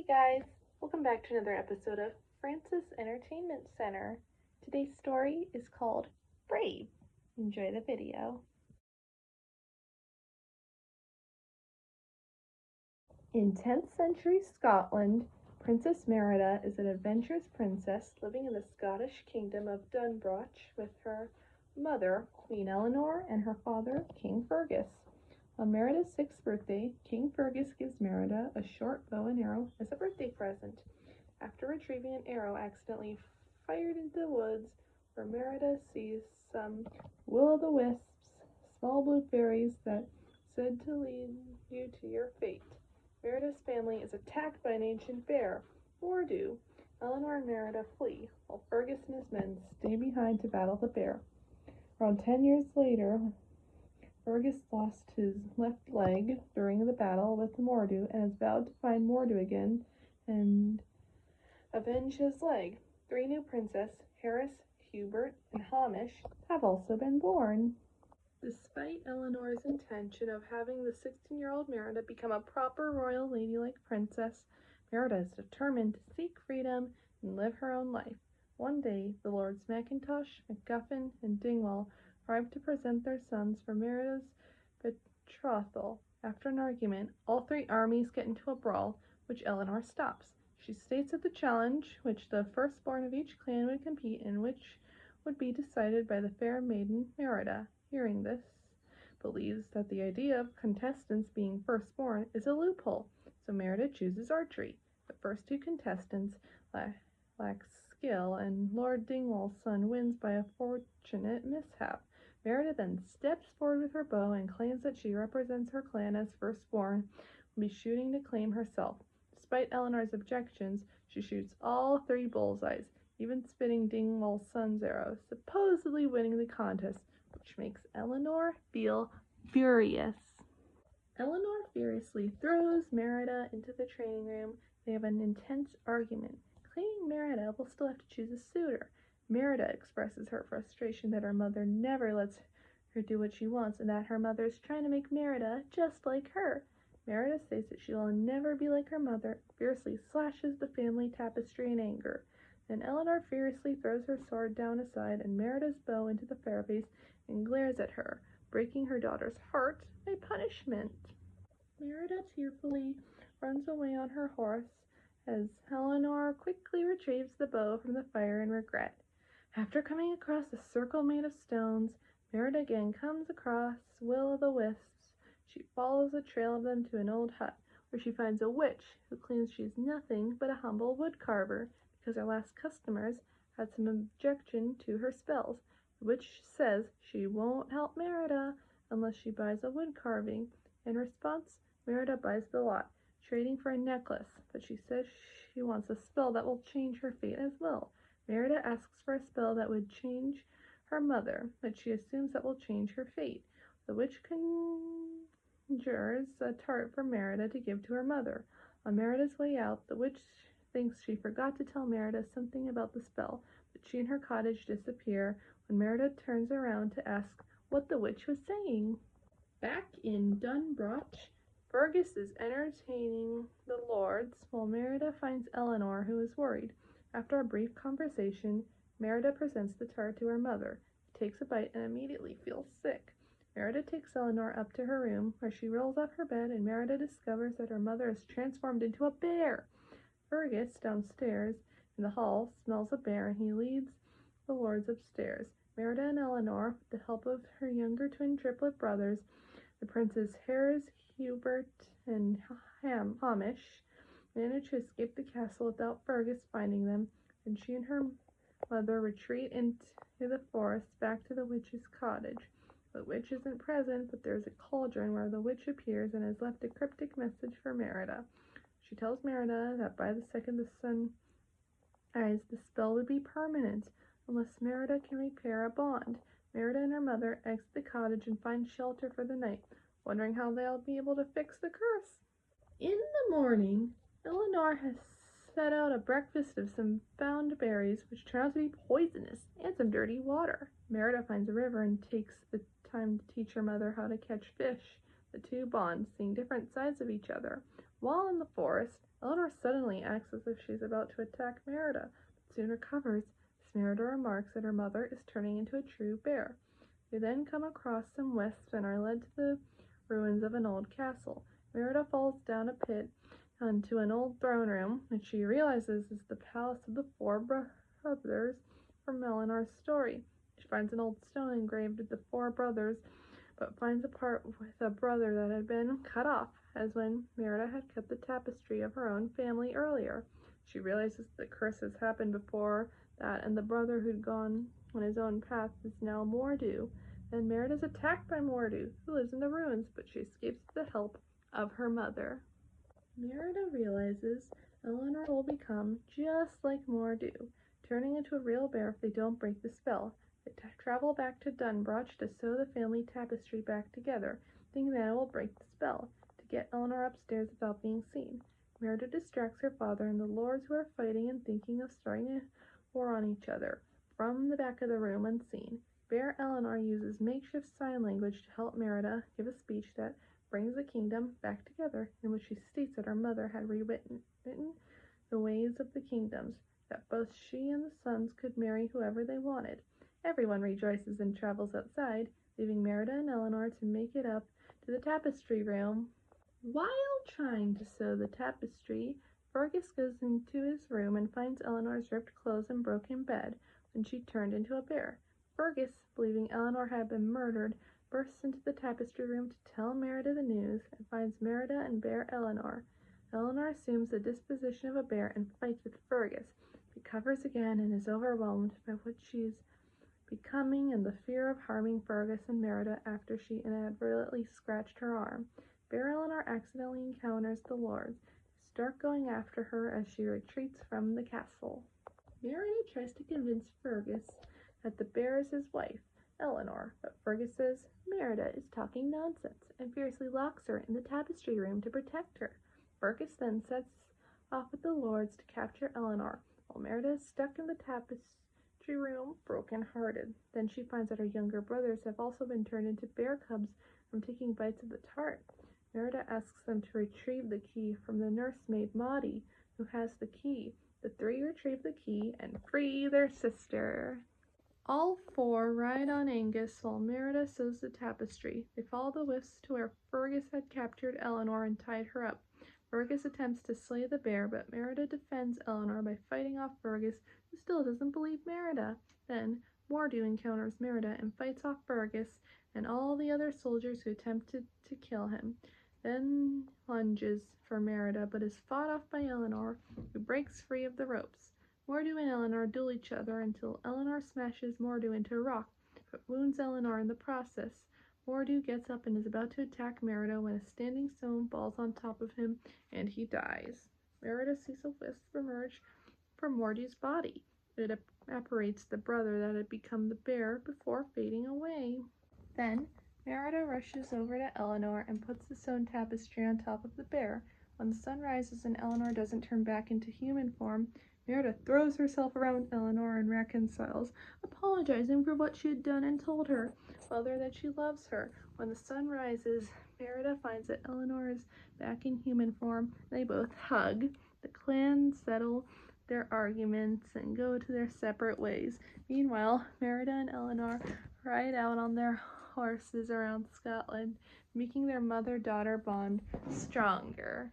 Hey guys, welcome back to another episode of Francis Entertainment Center. Today's story is called Brave. Enjoy the video. In 10th century Scotland, Princess Merida is an adventurous princess living in the Scottish kingdom of Dunbroch with her mother, Queen Eleanor, and her father, King Fergus. On Merida's 6th birthday, King Fergus gives Merida a short bow and arrow as a birthday present. After retrieving an arrow accidentally fired into the woods, where Merida sees some will-o'-the-wisps, small blue fairies that said to lead you to your fate. Merida's family is attacked by an ancient bear, Mordu. Eleanor and Merida flee, while Fergus and his men stay behind to battle the bear. Around 10 years later, Fergus lost his left leg during the battle with Mordu and has vowed to find Mordu again and avenge his leg. 3 new princes, Harris, Hubert, and Hamish, have also been born. Despite Eleanor's intention of having the 16-year-old Merida become a proper royal ladylike princess, Merida is determined to seek freedom and live her own life. One day, the Lords Mackintosh, MacGuffin, and Dingwall arrive to present their sons for Merida's betrothal. After an argument, all 3 armies get into a brawl, which Eleanor stops. She states that the challenge, which the firstborn of each clan would compete in, which would be decided by the fair maiden Merida. Hearing this, believes that the idea of contestants being firstborn is a loophole, so Merida chooses archery. The first 2 contestants lack skill, and Lord Dingwall's son wins by a fortunate mishap. Merida then steps forward with her bow and claims that she represents her clan as firstborn and will be shooting to claim herself. Despite Eleanor's objections, she shoots all 3 bullseyes, even spitting Dingwall's son's arrow, supposedly winning the contest, which makes Eleanor feel furious. Eleanor furiously throws Merida into the training room. They have an intense argument, claiming Merida will still have to choose a suitor. Merida expresses her frustration that her mother never lets her do what she wants and that her mother is trying to make Merida just like her. Merida states that she will never be like her mother, fiercely slashes the family tapestry in anger. Then Eleanor furiously throws her sword down aside and Merida's bow into the fireplace and glares at her, breaking her daughter's heart by punishment. Merida tearfully runs away on her horse as Eleanor quickly retrieves the bow from the fire in regret. After coming across a circle made of stones, Merida again comes across will-o'-the-wisps. She follows a trail of them to an old hut, where she finds a witch who claims she's nothing but a humble woodcarver because her last customers had some objection to her spells. The witch says she won't help Merida unless she buys a wood carving. In response, Merida buys the lot, trading for a necklace, but she says she wants a spell that will change her fate as well. Merida asks for a spell that would change her mother, but she assumes that will change her fate. The witch conjures a tart for Merida to give to her mother. On Merida's way out, the witch thinks she forgot to tell Merida something about the spell, but she and her cottage disappear when Merida turns around to ask what the witch was saying. Back in Dunbroch, Fergus is entertaining the lords while Merida finds Eleanor, who is worried. After a brief conversation, Merida presents the tart to her mother, who takes a bite and immediately feels sick. Merida takes Eleanor up to her room, where she rolls off her bed and Merida discovers that her mother is transformed into a bear. Fergus, downstairs in the hall, smells a bear and he leads the lords upstairs. Merida and Eleanor, with the help of her younger twin triplet brothers, the princes Harris, Hubert, and Hamish, manage to escape the castle without Fergus finding them, and she and her mother retreat into the forest back to the witch's cottage. The witch isn't present, but there's a cauldron where the witch appears and has left a cryptic message for Merida. She tells Merida that by the second the sun rises, the spell would be permanent, unless Merida can repair a bond. Merida and her mother exit the cottage and find shelter for the night, wondering how they'll be able to fix the curse. In the morning, Eleanor has set out a breakfast of some found berries, which turn out to be poisonous, and some dirty water. Merida finds a river and takes the time to teach her mother how to catch fish. The 2 bond, seeing different sides of each other. While in the forest, Eleanor suddenly acts as if she's about to attack Merida, but soon recovers as Merida remarks that her mother is turning into a true bear. They then come across some wisps and are led to the ruins of an old castle. Merida falls down a pit onto an old throne room, which she realizes is the palace of the four brothers from Eleanor's story. She finds an old stone engraved with the four brothers, but finds a part with a brother that had been cut off, as when Merida had cut the tapestry of her own family earlier. She realizes the curse has happened before that, and the brother who'd gone on his own path is now Mordu. Then Merida is attacked by Mordu, who lives in the ruins, but she escapes with the help of her mother. Merida realizes Eleanor will become just like Mordu, turning into a real bear if they don't break the spell. They travel back to Dunbroch to sew the family tapestry back together, thinking that it will break the spell, to get Eleanor upstairs without being seen. Merida distracts her father and the lords who are fighting and thinking of starting a war on each other from the back of the room unseen. Bear Eleanor uses makeshift sign language to help Merida give a speech that brings the kingdom back together, in which she states that her mother had rewritten the ways of the kingdoms, that both she and the sons could marry whoever they wanted. Everyone rejoices and travels outside, leaving Merida and Eleanor to make it up to the tapestry room. While trying to sew the tapestry, Fergus goes into his room and finds Eleanor's ripped clothes and broken bed when she turned into a bear. Fergus, believing Eleanor had been murdered, bursts into the tapestry room to tell Merida the news and finds Merida and bear Eleanor. Eleanor assumes the disposition of a bear and fights with Fergus. Recovers again and is overwhelmed by what she's becoming and the fear of harming Fergus and Merida after she inadvertently scratched her arm. Bear Eleanor accidentally encounters the lords, who start going after her as she retreats from the castle. Merida tries to convince Fergus that the bear is his wife, Eleanor, but Fergus says Merida is talking nonsense and fiercely locks her in the tapestry room to protect her. Fergus then sets off with the lords to capture Eleanor, while Merida is stuck in the tapestry room, broken-hearted. Then she finds that her younger brothers have also been turned into bear cubs from taking bites of the tart. Merida asks them to retrieve the key from the nursemaid Maudie, who has the key. The three retrieve the key and free their sister. All four ride on Angus while Merida sews the tapestry. They follow the wisps to where Fergus had captured Eleanor and tied her up. Fergus attempts to slay the bear, but Merida defends Eleanor by fighting off Fergus, who still doesn't believe Merida. Then Mordu encounters Merida and fights off Fergus and all the other soldiers who attempted to kill him. Then lunges for Merida, but is fought off by Eleanor, who breaks free of the ropes. Mordu and Eleanor duel each other until Eleanor smashes Mordu into a rock, but wounds Eleanor in the process. Mordu gets up and is about to attack Merida when a standing stone falls on top of him and he dies. Merida sees a wisp emerge from Mordu's body. It apparates the brother that had become the bear before fading away. Then Merida rushes over to Eleanor and puts the sewn tapestry on top of the bear. When the sun rises and Eleanor doesn't turn back into human form, Merida throws herself around Eleanor and reconciles, apologizing for what she had done and told her mother that she loves her. When the sun rises, Merida finds that Eleanor is back in human form. They both hug. The clans settle their arguments and go to their separate ways. Meanwhile, Merida and Eleanor ride out on their horses around Scotland, making their mother-daughter bond stronger.